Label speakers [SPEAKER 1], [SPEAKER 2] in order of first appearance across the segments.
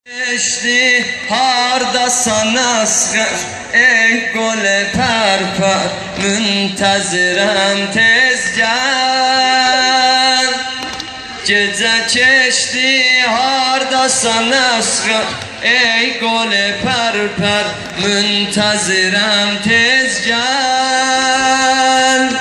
[SPEAKER 1] Geçti hardasan asgар ey gole perper müntezirem tez gel. Gece geçti hardasan asgar ey gole perper müntezirem tez gel.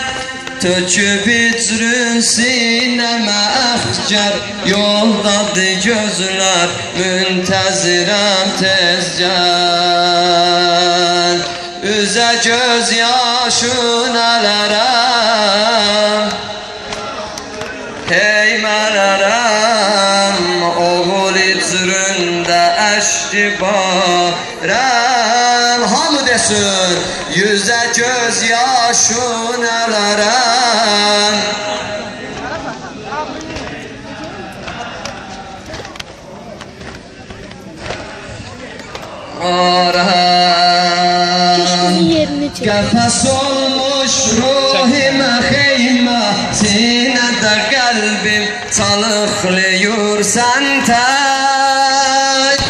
[SPEAKER 1] Töküp içrin sineme ahcar yoldadı gözler müntezirem tez gel. Üze göz yaşın alarım hey melerem oğul içrinde eşki barem. Hamı desin yüze göz yaşın alarım. Kafes olmuş ruhime heyme sinede kalbim çalıklıyor sen tek.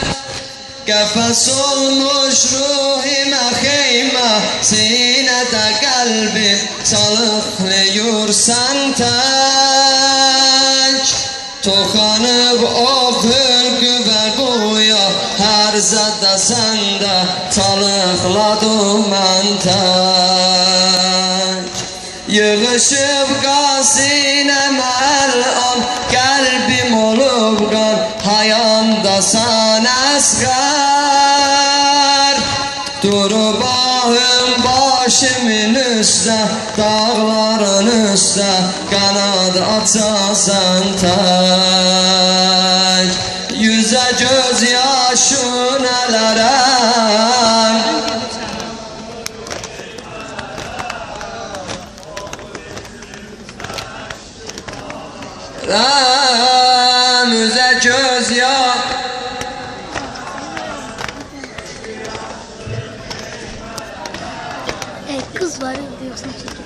[SPEAKER 1] Kafes olmuş ruhime heyme sinede kalbim çalıklıyor sen tek. Toxanıb oxur güvər quya hər zədə səndə çalıqladım mən tək. Yığışıb qasinəmə əl-an qəlbim olub qan hayandasan əsqər. Durub ahım başımın üstə dağların üstə qanad açasan tək. Yüzə göz yaşın ələrəm yüzə göz yaşın.
[SPEAKER 2] Kız var diyorsun çekin.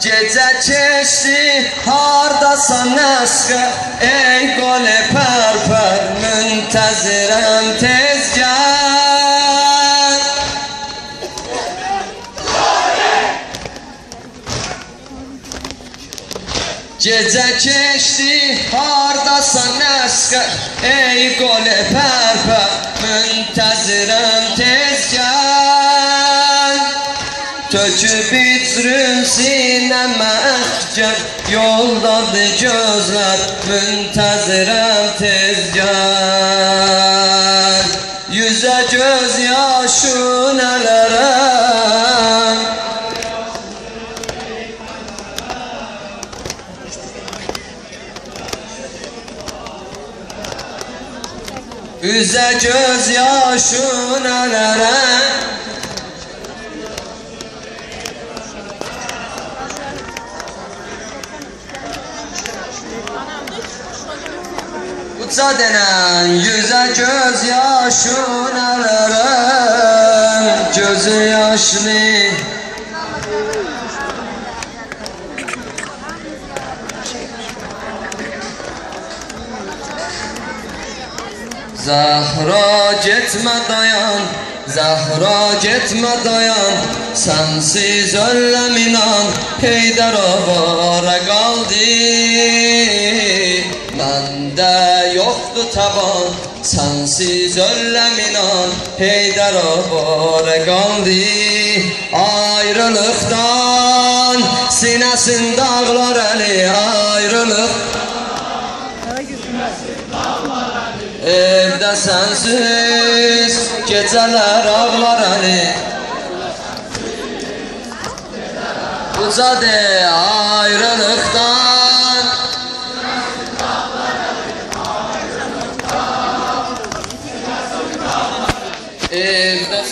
[SPEAKER 1] Gece geçti hardasan asgар ey gole perper müntezirem tez gel. Gece geçti hardasan asgar ey gole perper müntezirem tez gel. Töküp içrin sineme ahcar yoldadı gözler müntezirem tez gel. Yüze göz yaşın alarım yüze göz yaşın alarım. Uça denen yüze göz yaşın alarım. Gözü yaşlı Zahra gitme dayan, Zahra gitme dayan, sensiz ölüm inan, Heydər avara qaldı. Məndə yoxdur taban, sensiz ölüm inan, Heydər avara qaldı. Ayrılıqdan sinəsin dağlar əli, ayrılıqdan evde sensiz geceler ağlar Ali. Uzadı ayrılıktan evde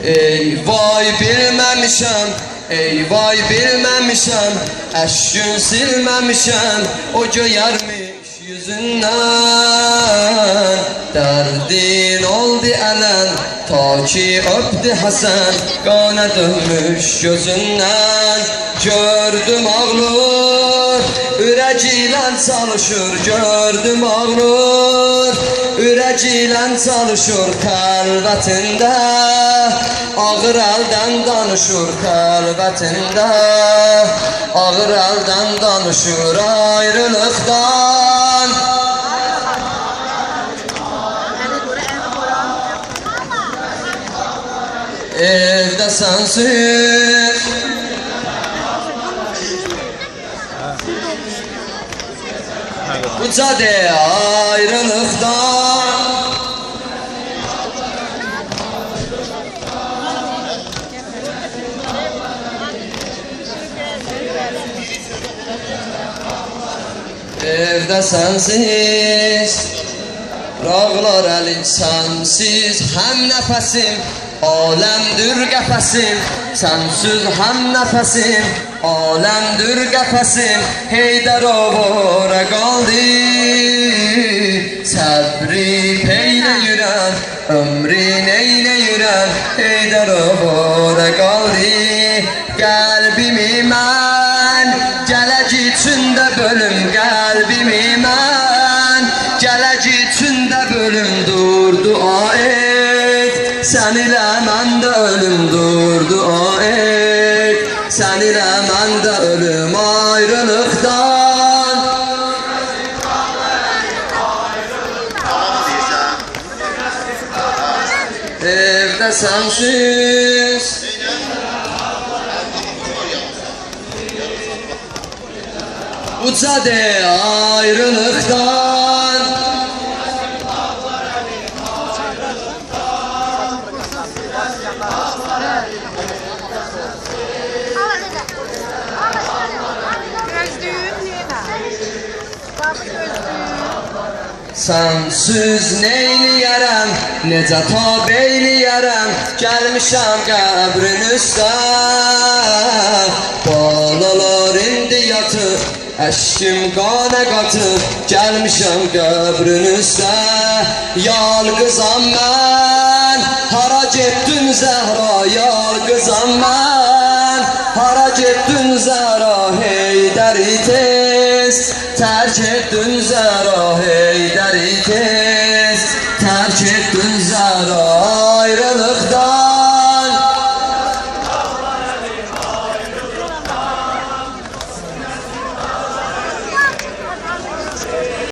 [SPEAKER 1] ey vay bilmemişem, ey vay bilmemişem, eşkün silmemişem, o göyermiş yüzünden. Derdin oldu elen, Ta ki öptü Hasan qana dönmüş gözündən. Gördüm ağlur, ürəcilə çalışır. Gördüm ağlur, ürəcilə çalışır xəlvətində. Ağır əldən danışır xəlvətində. Ağır əldən danışır ayrılıqdan. Evdə sənsiz uca de ayrılıqdan. Evdə sənsiz rağlar əlin sənsiz həm nəfəsim aləmdir qəfəsim. Sənsiz həm nəfəsim aləmdir qəfəsim. Heydər avara qaldı səbri peyləyirəm ömrü neyləyirəm. Heydər avara qaldı qəlbimi mən gələk içində bölüm. Qəlbimi mən gələk içində bölüm. Dur dua et sən ilə məndə ölüm. Dur dua et sən ilə məndə ölüm ayrılıqdan. Evdə sənsiz uca de ayrılıqdan. Sənsiz neyləyərəm, necə tabeyləyərəm. Gəlmişəm qəbrin üstə, balalar indi yatır, əşkim qana qatır. Gəlmişəm qəbrin üstə, yalqızam mən. Hara getdin Zəhra, yalqızam mən. Hara getdin Zəhra, Heydəri tez terk etdin Zəhra, Heydəri tez terk etdin